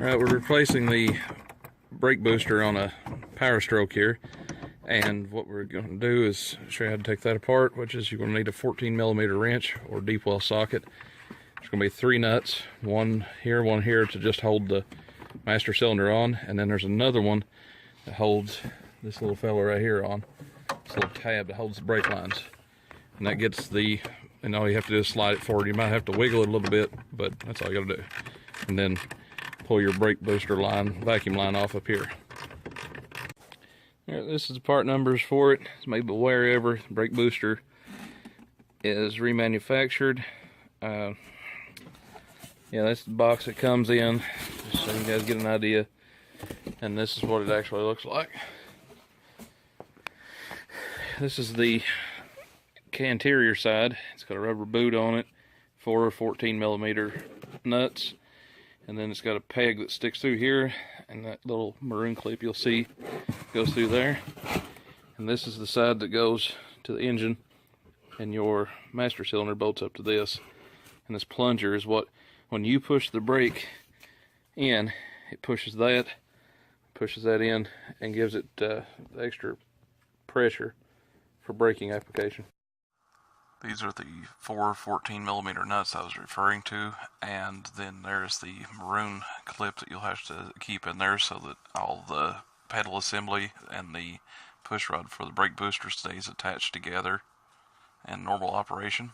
Alright, we're replacing the brake booster on a Power Stroke here, and what we're going to do is show you how to take that apart, which is you're going to need a 14mm wrench or Deepwell socket. There's going to be 3 nuts, one here to just hold the master cylinder on, and then there's another one that holds this little fella right here on. This little tab that holds the brake lines, and that gets and all you have to do is slide it forward. You might have to wiggle it a little bit, but that's all you got to do. And then pull your brake booster line, vacuum line off up here. Right, this is the part numbers for it. It's made by wherever. The brake booster is remanufactured. Yeah, that's the box it comes in, just so you guys get an idea. And this is what it actually looks like. This is the anterior side. It's got a rubber boot on it, 4 14mm nuts, and then it's got a peg that sticks through here, and that little maroon clip you'll see goes through there. And this is the side that goes to the engine, and your master cylinder bolts up to this. And this plunger is what, when you push the brake in, it pushes that in and gives it the extra pressure for braking application. These are the 4 14mm nuts I was referring to, and then there's the maroon clip that you'll have to keep in there so that all the pedal assembly and the push rod for the brake booster stays attached together in normal operation.